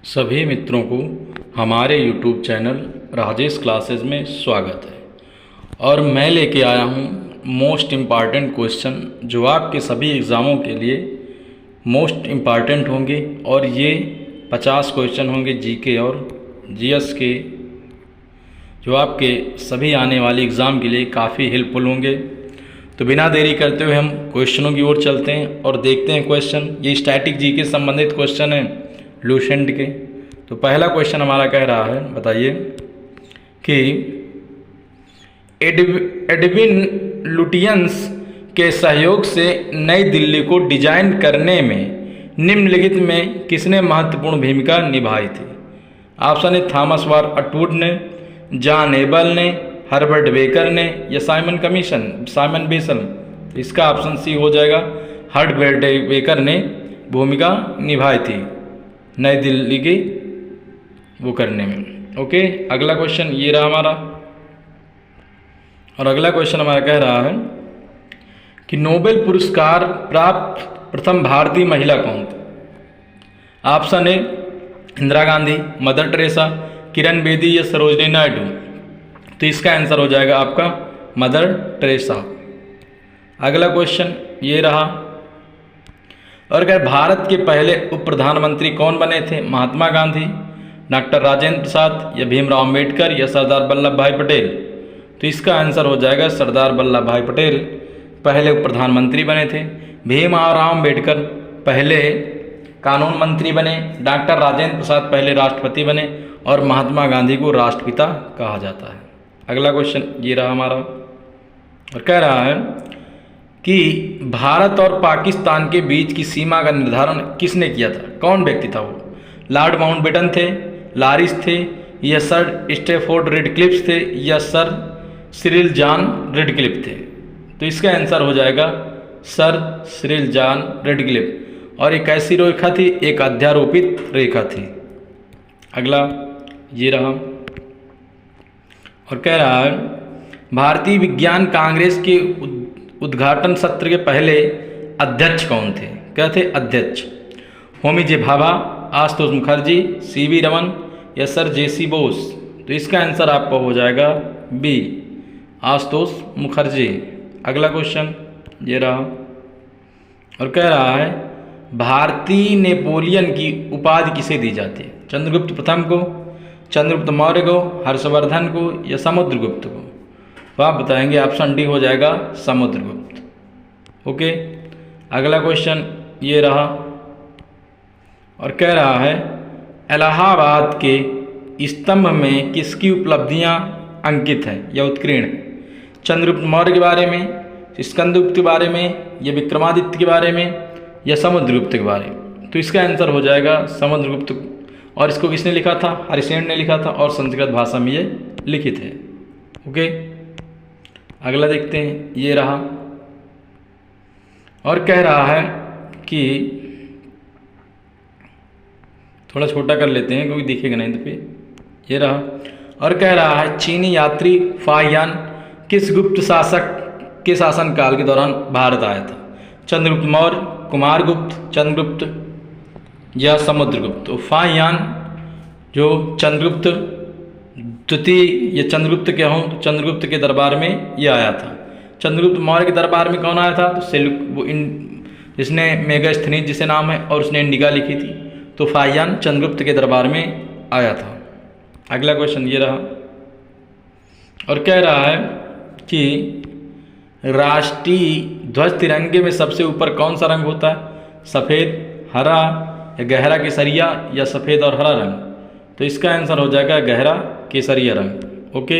सभी मित्रों को हमारे YouTube चैनल राजेश क्लासेस में स्वागत है। और मैं लेके आया हूँ मोस्ट इम्पॉर्टेंट क्वेश्चन जो आपके सभी एग्ज़ामों के लिए मोस्ट इम्पॉर्टेंट होंगे। और ये 50 क्वेश्चन होंगे जीके और जीएस के, जो आपके सभी आने वाले एग्ज़ाम के लिए काफ़ी हेल्पफुल होंगे। तो बिना देरी करते हुए हम क्वेश्चनों की ओर चलते हैं और देखते हैं क्वेश्चन। ये स्टैटिक जीके संबंधित क्वेश्चन हैं लूसेंट के। तो पहला क्वेश्चन हमारा कह रहा है, बताइए कि एडविन लुटियंस के सहयोग से नई दिल्ली को डिजाइन करने में निम्नलिखित में किसने महत्वपूर्ण भूमिका निभाई थी? ऑप्शन ए थॉमस वार अटवुड ने, जॉन एबल ने, हर्बर्ट बेकर ने या साइमन बेसल। इसका ऑप्शन सी हो जाएगा, हर्बर्ट बेकर ने भूमिका निभाई थी नई दिल्ली की वो करने में। ओके, अगला क्वेश्चन ये रहा हमारा। और अगला क्वेश्चन हमारा कह रहा है कि नोबेल पुरस्कार प्राप्त प्रथम भारतीय महिला कौन थी? Option A Indira Gandhi, Mother Teresa, Kiran Bedi या सरोजिनी नायडू। तो इसका आंसर हो जाएगा आपका मदर टेरेसा। अगला क्वेश्चन ये रहा। और अगर भारत के पहले उप प्रधानमंत्री कौन बने थे? महात्मा गांधी, डॉक्टर राजेंद्र प्रसाद या भीमराव अम्बेडकर या सरदार वल्लभ भाई पटेल। तो इसका आंसर हो जाएगा सरदार वल्लभ भाई पटेल पहले उप प्रधानमंत्री बने थे। भीमराव अम्बेडकर पहले कानून मंत्री बने, डॉक्टर राजेंद्र प्रसाद पहले राष्ट्रपति बने और महात्मा गांधी को राष्ट्रपिता कहा जाता है। अगला क्वेश्चन ये रहा हमारा। और कह रहा है कि भारत और पाकिस्तान के बीच की सीमा का निर्धारण किसने किया था? कौन व्यक्ति था वो? लॉर्ड माउंटबेटन थे, लॉरिस थे या सर स्टैफोर्ड रेडक्लिफ थे या सर सिरिल जॉन रेडक्लिफ थे। तो इसका आंसर हो जाएगा सर सिरिल जॉन रेडक्लिफ। और एक ऐसी रेखा थी, एक अध्यारोपित रेखा थी। अगला ये रहा। और कह रहा है भारतीय विज्ञान कांग्रेस के उद्घाटन सत्र के पहले अध्यक्ष कौन थे? क्या थे अध्यक्ष? होमी जे भाभा, आशुतोष मुखर्जी, सीवी रमन या सर जेसी बोस। तो इसका आंसर आपका हो जाएगा बी, आशुतोष मुखर्जी। अगला क्वेश्चन ये रहा। और कह रहा है भारतीय नेपोलियन की उपाधि किसे दी जाती है? चंद्रगुप्त प्रथम को, चंद्रगुप्त मौर्य को, हर्षवर्धन को या समुद्रगुप्त को। तो आप बताएंगे ऑप्शन डी हो जाएगा समुद्रगुप्त। ओके, अगला क्वेश्चन ये रहा। और कह रहा है इलाहाबाद के स्तंभ में किसकी उपलब्धियां अंकित है या उत्कीर्ण है? चंद्रगुप्त मौर्य के बारे में, स्कंदगुप्त के बारे में या विक्रमादित्य के बारे में या समुद्रगुप्त के बारे में। तो इसका आंसर हो जाएगा समुद्रगुप्त। और इसको किसने लिखा था? हरिसेन ने लिखा था और संस्कृत भाषा में ये लिखित है। ओके, अगला देखते हैं ये रहा। और कह रहा है कि थोड़ा छोटा कर लेते हैं क्योंकि दिखेगा नहीं तो फिर। ये रहा। और कह रहा है चीनी यात्री फाहियान किस गुप्त शासक के शासनकाल के दौरान भारत आया था? चंद्रगुप्त मौर्य, कुमारगुप्त, चंद्रगुप्त या समुद्रगुप्त। तो फाहियान जो चंद्रगुप्त द्वितीय या चंद्रगुप्त के हों तो चंद्रगुप्त के दरबार में ये आया था। चंद्रगुप्त मौर्य के दरबार में कौन आया था? तो जिसने मेगास्थनीज जिसे नाम है और उसने इंडिका लिखी थी। तो फाहियान चंद्रगुप्त के दरबार में आया था। अगला क्वेश्चन ये रहा। और कह रहा है कि राष्ट्रीय ध्वज तिरंगे में सबसे ऊपर कौन सा रंग होता है? सफ़ेद, हरा या गहरा केसरिया या सफ़ेद और हरा रंग। तो इसका आंसर हो जाएगा गहरा केसरिया रंग। ओके,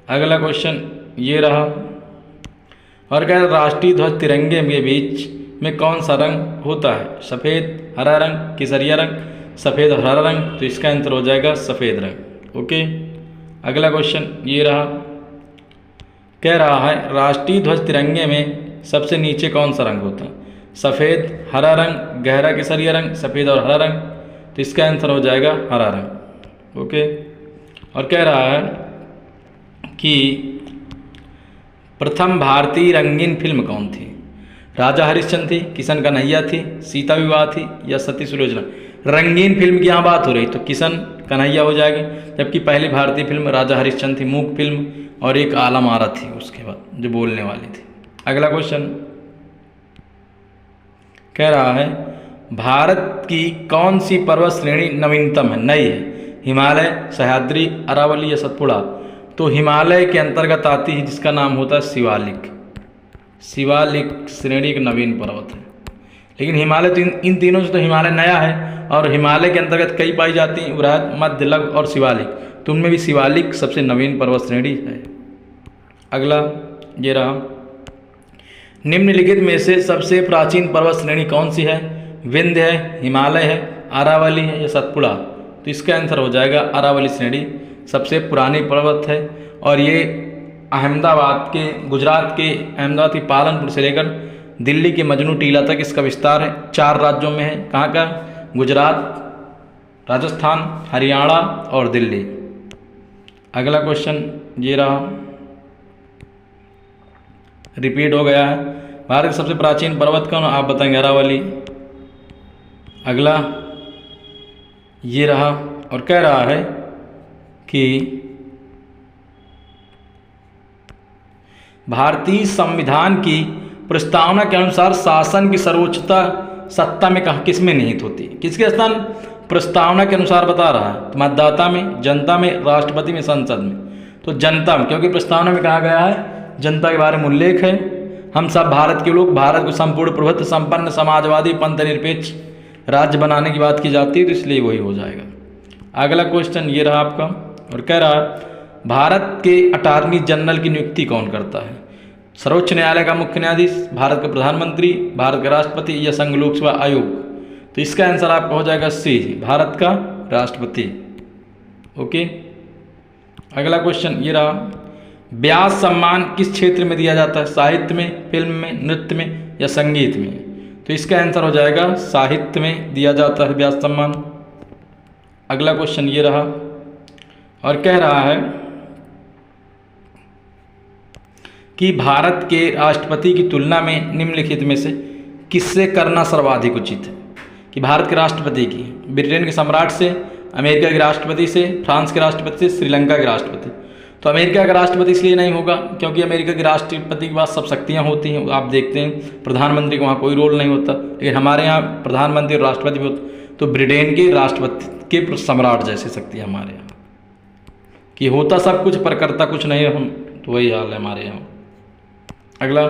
अगला क्वेश्चन ये रहा। और कह राष्ट्रीय ध्वज तिरंगे के बीच में कौन सा रंग होता है? सफ़ेद, हरा रंग, केसरिया रंग, सफ़ेद और हरा रंग। तो इसका आंसर हो जाएगा सफ़ेद रंग। ओके, अगला क्वेश्चन ये रहा। कह रहा है राष्ट्रीय ध्वज तिरंगे में सबसे नीचे कौन सा रंग होता है? सफ़ेद, हरा रंग, गहरा केसरिया रंग, सफ़ेद और हरा रंग। तो इसका आंसर हो जाएगा हरा रंग। ओके, और कह रहा है कि प्रथम भारतीय रंगीन फिल्म कौन थी? राजा हरिश्चंद्र थी, किशन कन्हैया थी, सीता विवाह थी या सती सुलोचना। रंगीन फिल्म की यहाँ बात हो रही तो किशन कन्हैया हो जाएगी, जबकि पहली भारतीय फिल्म राजा हरिश्चंद्र थी, मूक फिल्म, और एक आलम आरा थी उसके बाद जो बोलने वाली थी। अगला क्वेश्चन कह रहा है भारत की कौन सी पर्वत श्रेणी नवीनतम है, नई है? हिमालय, सह्याद्री, अरावली या सतपुड़ा? तो हिमालय के अंतर्गत आती है जिसका नाम होता है शिवालिक। शिवालिक श्रेणी एक नवीन पर्वत है, लेकिन हिमालय तो इन तीनों से तो हिमालय नया है, और हिमालय के अंतर्गत कई पाई जाती हैं, वृहद, मध्य, लघु और शिवालिक, तो उनमें भी शिवालिक सबसे नवीन पर्वत श्रेणी है। अगला ये रहा, निम्नलिखित में से सबसे प्राचीन पर्वत श्रेणी कौन सी है? विंध्य है, हिमालय है, अरावली है या सतपुड़ा? तो इसका आंसर हो जाएगा अरावली श्रेणी सबसे पुरानी पर्वत है, और ये अहमदाबाद के, गुजरात के अहमदाबाद के पालनपुर से लेकर दिल्ली के मजनू टीला तक इसका विस्तार है। 4 राज्यों में है, कहाँ का? गुजरात, राजस्थान, हरियाणा और दिल्ली। अगला क्वेश्चन ये रहा, रिपीट हो गया है, भारत का सबसे प्राचीन पर्वत कौन? आप बताएंगे अरावली। अगला ये रहा, और कह रहा है कि भारतीय संविधान की प्रस्तावना के अनुसार शासन की सर्वोच्चता सत्ता में कहाँ, किस में निहित होती है? किसके स्थान? प्रस्तावना के अनुसार बता रहा है, मतदाता में, जनता में, राष्ट्रपति में, संसद में? तो जनता में, क्योंकि प्रस्तावना में कहा गया है जनता के बारे में उल्लेख है, हम सब भारत के लोग भारत को संपूर्ण प्रभुत्व संपन्न समाजवादी पंथ निरपेक्ष राज्य बनाने की बात की जाती है, तो इसलिए वही हो जाएगा। अगला क्वेश्चन ये रहा आपका, और कह रहा है भारत के अटॉर्नी जनरल की नियुक्ति कौन करता है? सर्वोच्च न्यायालय का मुख्य न्यायाधीश, भारत के प्रधानमंत्री, भारत के राष्ट्रपति या संघ लोक सेवा आयोग? तो इसका आंसर आपका हो जाएगा सी, भारत का राष्ट्रपति। ओके, अगला क्वेश्चन ये रहा, व्यास सम्मान किस क्षेत्र में दिया जाता है? साहित्य में, फिल्म में, नृत्य में या संगीत में? तो इसका आंसर हो जाएगा साहित्य में दिया जाता है व्यास सम्मान। अगला क्वेश्चन ये रहा, और कह रहा है कि भारत के राष्ट्रपति की तुलना में निम्नलिखित में से किससे करना सर्वाधिक उचित है? कि भारत के राष्ट्रपति की, ब्रिटेन के सम्राट से, अमेरिका के राष्ट्रपति से, फ्रांस के राष्ट्रपति से, श्रीलंका के राष्ट्रपति? तो अमेरिका का राष्ट्रपति इसलिए नहीं होगा क्योंकि अमेरिका के राष्ट्रपति के पास सब शक्तियाँ होती हैं, आप देखते हैं प्रधानमंत्री को वहाँ कोई रोल नहीं होता, लेकिन हमारे यहाँ प्रधानमंत्री और राष्ट्रपति भी होते। तो ब्रिटेन के राष्ट्रपति के सम्राट जैसी शक्तियाँ हमारे यहाँ, कि होता सब कुछ पर करता कुछ नहीं, हम तो वही हाल है हमारे यहाँ। अगला,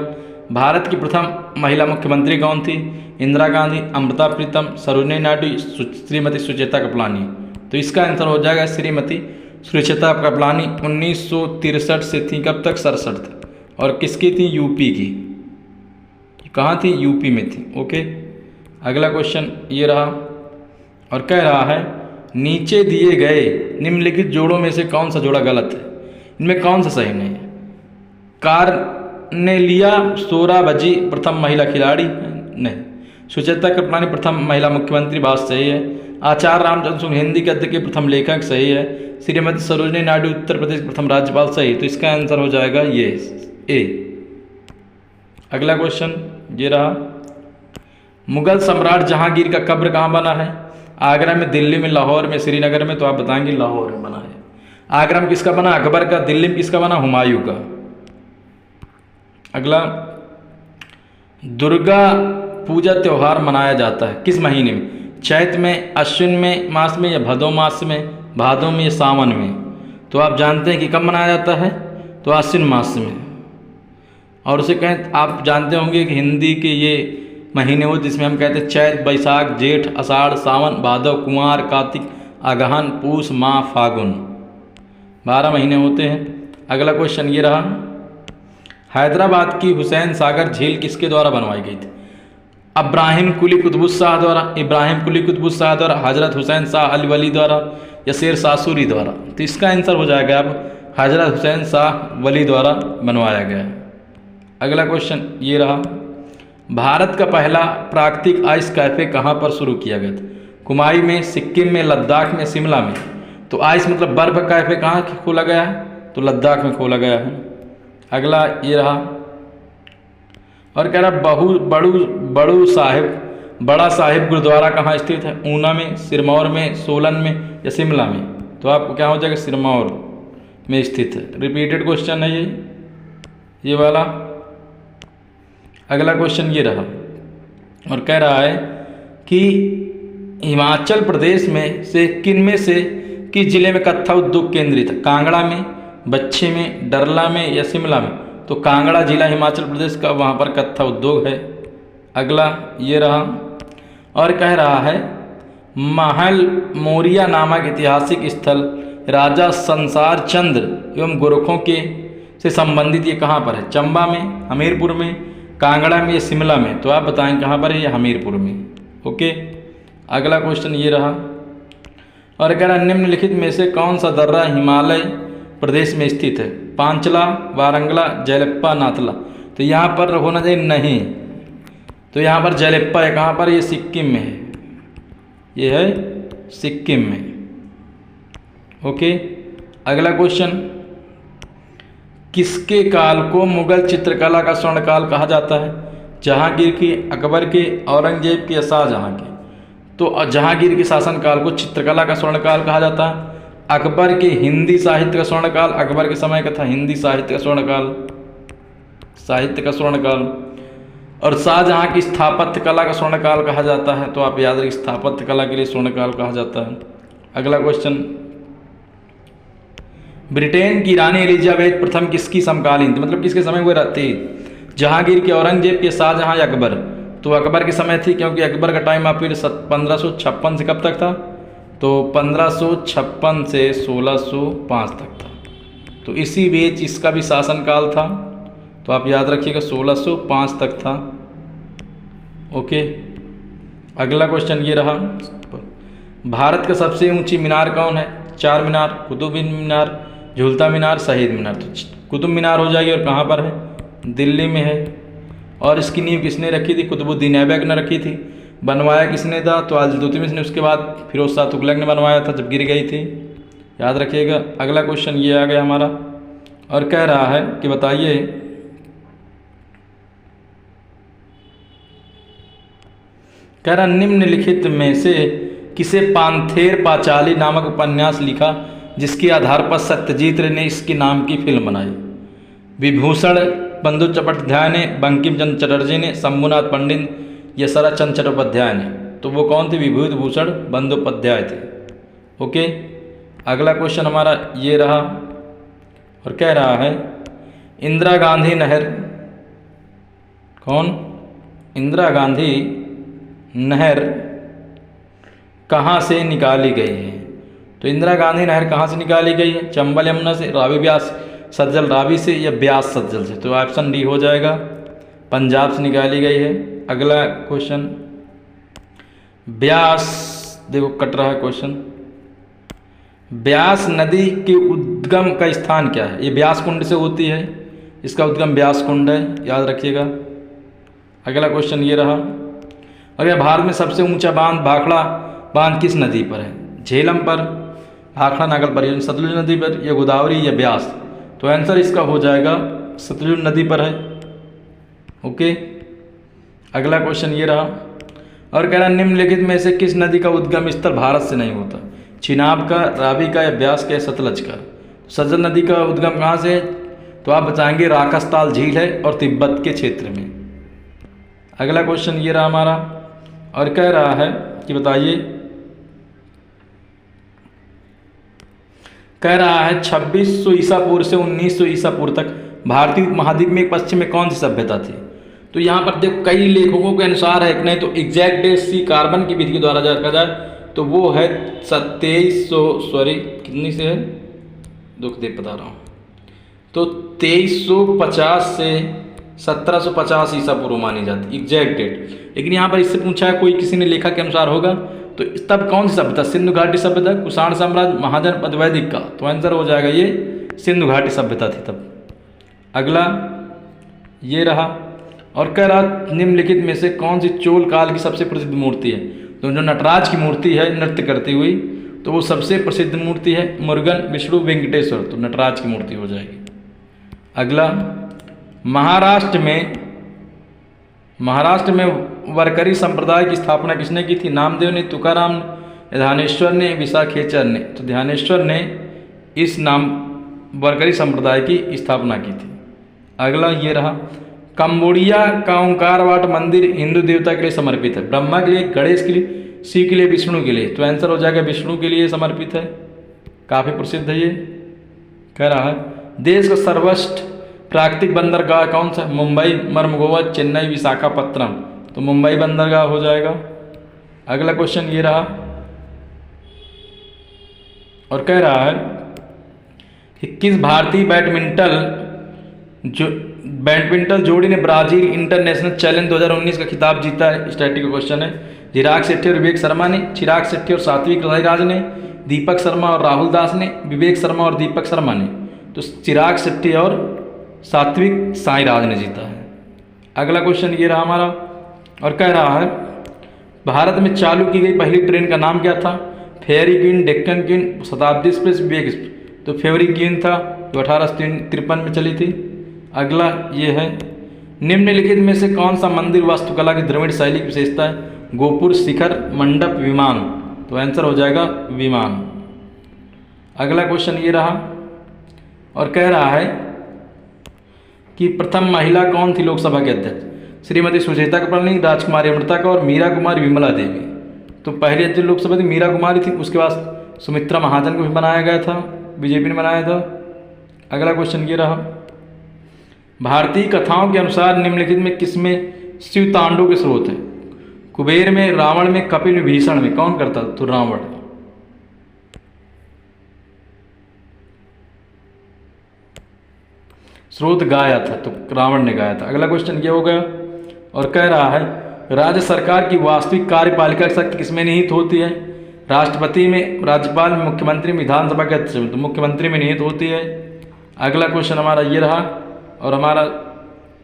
भारत की प्रथम महिला मुख्यमंत्री कौन थी? इंदिरा गांधी, अमृता प्रीतम, सरोजिनी नायडू, श्रीमती सुचेता कृपलानी? तो इसका आंसर हो जाएगा श्रीमती सुचेता कृपलानी। 1963 से थी, कब तक? 67 तक। और किसकी थी? यूपी की। कहाँ थी? यूपी में थी। ओके, अगला क्वेश्चन ये रहा, और कह रहा है नीचे दिए गए निम्नलिखित जोड़ों में से कौन सा जोड़ा गलत है? इनमें कौन सा सही नहीं है? कार्नेलिया सोराबजी प्रथम महिला खिलाड़ी नहीं, सुचेता कृपलानी प्रथम महिला मुख्यमंत्री, बात सही है। आचार्य रामचंद्र शुक्ल हिंदी गद्य के प्रथम लेखक, सही है। श्रीमती सरोजिनी नायडू उत्तर प्रदेश प्रथम राज्यपाल, सही। तो इसका आंसर हो जाएगा ये ए। अगला क्वेश्चन ये रहा, मुगल सम्राट जहांगीर का कब्र कहाँ बना है? आगरा में, दिल्ली में, लाहौर में, श्रीनगर में? तो आप बताएंगे लाहौर में बना है। आगरा में किसका बना? अकबर का। दिल्ली में किसका बना? हुमायूं का। अगला, दुर्गा पूजा त्यौहार मनाया जाता है किस महीने में? चैत में, अश्विन में मास में या भदौ मास में, भादों में या सावन में? तो आप जानते हैं कि कब मनाया जाता है? तो आश्विन मास में। और उसे कहें, आप जानते होंगे कि हिंदी के ये महीने हो जिसमें हम कहते हैं चैत, बैसाख, जेठ, आषाढ़, सावन, भादव, कुंवार, कार्तिक, अगहन, पूस, माह, फागुन, 12 महीने होते हैं। अगला क्वेश्चन ये रहा, हैदराबाद की हुसैन सागर झील किसके द्वारा बनवाई गई थी? इब्राहिम कुली कुतुबुस शाह द्वारा, इब्राहिम कुली कुतुबुस शाह द्वारा, हजरत हुसैन शाह अल वली द्वारा या शेर शाह सूरी द्वारा? तो इसका आंसर हो जाएगा अब हजरत हुसैन शाह वली द्वारा बनवाया गया है। अगला क्वेश्चन ये रहा, भारत का पहला प्राकृतिक आइस कैफे कहाँ पर शुरू किया गया था? कुमाई में, सिक्किम में, लद्दाख में, शिमला में? तो आइस मतलब बर्फ कैफे कहाँ खोला गया है? तो लद्दाख में खोला गया है। अगला ये रहा, और कह रहा बड़ू साहिब बड़ा साहिब गुरुद्वारा कहाँ स्थित है? ऊना में, सिरमौर में, सोलन में या शिमला में? तो आपको क्या हो जाएगा? सिरमौर में स्थित है। रिपीटेड क्वेश्चन है ये वाला। अगला क्वेश्चन ये रहा और कह रहा है कि हिमाचल प्रदेश में से किस जिले में कत्था उद्योग केंद्रित है? कांगड़ा में, बच्ची में, डरला में या शिमला में? तो कांगड़ा जिला हिमाचल प्रदेश का, वहाँ पर कत्था उद्योग है। अगला ये रहा और कह रहा है महल मोरिया नामक ऐतिहासिक स्थल राजा संसार चंद्र एवं गोरखों के से संबंधित ये कहाँ पर है? चंबा में, हमीरपुर में, कांगड़ा में या शिमला में? तो आप बताएं कहाँ पर है? ये हमीरपुर में। ओके, अगला क्वेश्चन ये रहा और कह रहा निम्नलिखित में से कौन सा दर्रा हिमालय प्रदेश में स्थित है? पांचला, वारंगला, जैलेप्पा, नाथला? तो यहाँ पर होना चाहिए नहीं, तो यहाँ पर जैलेप्पा है। कहाँ पर? ये सिक्किम में है, ये है सिक्किम में। ओके, अगला क्वेश्चन, किसके काल को मुगल चित्रकला का स्वर्णकाल कहा जाता है? जहांगीर की, अकबर के, औरंगजेब के या शाहजहां के? तो जहांगीर के शासनकाल को चित्रकला का स्वर्णकाल कहा जाता है। अकबर के हिंदी साहित्य का स्वर्णकाल, अकबर के समय का था हिंदी साहित्य का स्वर्णकाल, साहित्य का स्वर्णकाल। और शाहजहां की स्थापत्य कला का स्वर्णकाल कहा जाता है। तो आप याद रखिए, स्थापत्य कला के लिए स्वर्णकाल कहा जाता है। अगला क्वेश्चन, ब्रिटेन की रानी एलिजाबेथ प्रथम किसकी समकालीन थी? मतलब किसके समय वो रहती? जहांगीर के, औरंगजेब के, शाहजहां या अकबर? तो अकबर के समय थी, क्योंकि अकबर का टाइम आप 1556 से कब तक था? तो 1556 से 1605 तक था। तो इसी बीच इसका भी शासनकाल था। तो आप याद रखिएगा 1605 तक था। ओके, अगला क्वेश्चन ये रहा, भारत का सबसे ऊंची मीनार कौन है? चार मीनार, कुतुब मीनार, झूलता मीनार, शहीद मीनार? तो कुतुब मीनार हो जाएगी। और कहाँ पर है? दिल्ली में है। और इसकी नींव किसने रखी थी? कुतुबुद्दीन ऐबक ने रखी थी। बनवाया किसने था? तो इल्तुतमिश ने। उसके बाद फिरोज शाह तुगलक ने बनवाया था जब गिर गई थी, याद रखिएगा। अगला क्वेश्चन ये आ गया हमारा और कह रहा है कि बताइए, कह रहा निम्नलिखित में से किसे पांथेर पांचाली नामक उपन्यास लिखा जिसके आधार पर सत्यजीत रे ने इसके नाम की फिल्म बनाई? विभूषण बंधु चट्टोपाध्याय ने, बंकिम चंद्र चटर्जी ने, शंभुनाथ पंडित या शरत चंद्र चट्टोपाध्याय ने? तो वो कौन थे? विभूषण बंदोपाध्याय थे। ओके, अगला क्वेश्चन हमारा ये रहा और कह रहा है इंदिरा गांधी नहर, कौन? इंदिरा गांधी नहर कहाँ से निकाली गई है? तो इंदिरा गांधी नहर कहाँ से निकाली गई है? चंबल यमुना से, रावी ब्यास सतलज रावी से या ब्यास सतलज से? तो ऑप्शन डी हो जाएगा, पंजाब से निकाली गई है। अगला क्वेश्चन, ब्यास, देखो कट रहा है क्वेश्चन, ब्यास नदी के उद्गम का स्थान क्या है? ये ब्यास कुंड से होती है, इसका उद्गम ब्यास कुंड है, याद रखिएगा। अगला क्वेश्चन ये रहा, अगर भारत में सबसे ऊंचा बांध भाखड़ा बांध किस नदी पर है? झेलम पर, भाखड़ा नागल परियोजना, सतलुज नदी पर या गोदावरी या ब्यास? तो आंसर इसका हो जाएगा सतलुज नदी पर है। ओके, अगला क्वेश्चन ये रहा और कह रहा निम्नलिखित में से किस नदी का उद्गम स्थल भारत से नहीं होता? चिनाब का, रावी का या ब्यास का या सतलज का? सतलज नदी का उद्गम कहाँ से है? तो आप बताएंगे राकसताल झील है और तिब्बत के क्षेत्र में। अगला क्वेश्चन ये रहा हमारा और कह रहा है कि बताइए, कह रहा है 2600 ईसा पूर्व से 1900 ईसा पूर्व तक भारतीय उपमहाद्वीप में पश्चिम में कौन सी सभ्यता थी? तो यहाँ पर देखो कई लेखकों के अनुसार है, नहीं तो एग्जैक्ट डेट सी कार्बन की विधि के द्वारा देखा जाए तो वो है 2300 कितनी से है, दुख दे बता रहा हूँ, तो 2350 से 1750 ईसा पूर्व मानी जाती एग्जैक्ट डेट। लेकिन यहाँ पर इससे पूछा है कोई किसी ने लेखा के अनुसार होगा, तो तब कौन सी सभ्यता? सिंधु घाटी सभ्यता, कुषाण साम्राज्य, महाजन वैदिक का? तो आंसर हो जाएगा ये सिंधु घाटी सभ्यता थी तब। अगला ये रहा और कह रहा निम्नलिखित में से कौन सी चोल काल की सबसे प्रसिद्ध मूर्ति है? तो जो नटराज की मूर्ति है नृत्य करती हुई, तो वो सबसे प्रसिद्ध मूर्ति है मुरुगन विष्णु वेंकटेश्वर, तो नटराज की मूर्ति हो जाएगी। अगला, महाराष्ट्र में महाराष्ट्र में वारकरी संप्रदाय की स्थापना किसने की थी? नामदेव ने, तुकाराम ने, ध्यानेश्वर ने, विशाखेश्वर ने। तो ध्यानेश्वर ने इस नाम वारकरी संप्रदाय की स्थापना की थी। अगला ये रहा, कंबोडिया का ओंकारवाट मंदिर हिंदू देवता के लिए समर्पित है? ब्रह्मा के लिए, गणेश के लिए, शिव के लिए, विष्णु के लिए। तो आंसर हो जाएगा विष्णु के लिए समर्पित है। काफ़ी प्रसिद्ध है ये। कह रहा है देश का सर्वोच्च प्राकृतिक बंदरगाह कौन सा? मुंबई, मर्मगोवा, चेन्नई, विशाखापत्तनम। तो मुंबई बंदरगाह हो जाएगा। अगला क्वेश्चन ये रहा और कह रहा है कि किस भारतीय बैडमिंटन जोड़ी ने ब्राजील इंटरनेशनल चैलेंज 2019 का खिताब जीता है? स्टैटिक क्वेश्चन है। चिराग शेट्टी और विवेक शर्मा ने, चिराग शेट्टी और सात्विक साईराज ने, दीपक शर्मा और राहुल दास ने, विवेक शर्मा और दीपक शर्मा ने। तो चिराग शेट्टी और सात्विक साईराज ने जीता है। अगला क्वेश्चन ये रहा हमारा और कह रहा है भारत में चालू की गई पहली ट्रेन का नाम क्या था? फेरी क्वीन, डेक्कन क्वीन, शताब्दी एक्सप्रेस, विवेक एक्सप्रेस। तो फेरी क्वीन था जो 1853 में चली थी। अगला ये है निम्नलिखित में से कौन सा मंदिर वास्तुकला की द्रविड़ शैली की विशेषता है? गोपुर, शिखर, मंडप, विमान। तो आंसर हो जाएगा विमान। अगला क्वेश्चन ये रहा और कह रहा है कि प्रथम महिला कौन थी लोकसभा के अध्यक्ष? श्रीमती सुचेता कृपलानी, राजकुमारी अमृता कौर, मीरा कुमारी, विमला देवी। तो पहली अध्यक्ष लोकसभा थी मीरा कुमारी थी। उसके बाद सुमित्रा महाजन को भी बनाया गया था, बीजेपी ने बनाया था। अगला क्वेश्चन ये रहा भारतीय कथाओं के अनुसार निम्नलिखित में किसमें शिव तांडव के स्रोत है? कुबेर में, रावण में, कपिल, विभीषण में। कौन करता? तो रावण। स्रोत गाया था तो रावण ने गाया था। अगला क्वेश्चन ये हो गया और कह रहा है राज्य सरकार की वास्तविक कार्यपालिका शक्ति किसमें निहित होती है? राष्ट्रपति में, राज्यपाल में, मुख्यमंत्री में, विधानसभा के अध्यक्ष में। तो मुख्यमंत्री में निहित होती है। अगला क्वेश्चन हमारा ये रहा और हमारा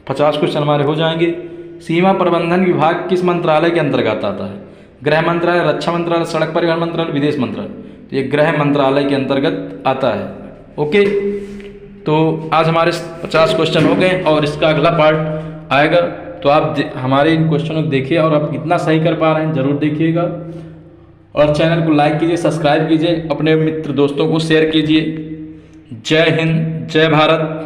50 क्वेश्चन हमारे हो जाएंगे। सीमा प्रबंधन विभाग किस मंत्रालय के अंतर्गत आता है? गृह मंत्रालय, रक्षा मंत्रालय, सड़क परिवहन मंत्रालय, विदेश मंत्रालय। तो ये गृह मंत्रालय के अंतर्गत आता है। ओके, तो आज हमारे 50 क्वेश्चन हो गए और इसका अगला पार्ट आएगा। तो आप हमारे इन क्वेश्चनों को देखिए और आप कितना सही कर पा रहे हैं ज़रूर देखिएगा। और चैनल को लाइक कीजिए, सब्सक्राइब कीजिए, अपने मित्र दोस्तों को शेयर कीजिए। जय हिंद, जय भारत।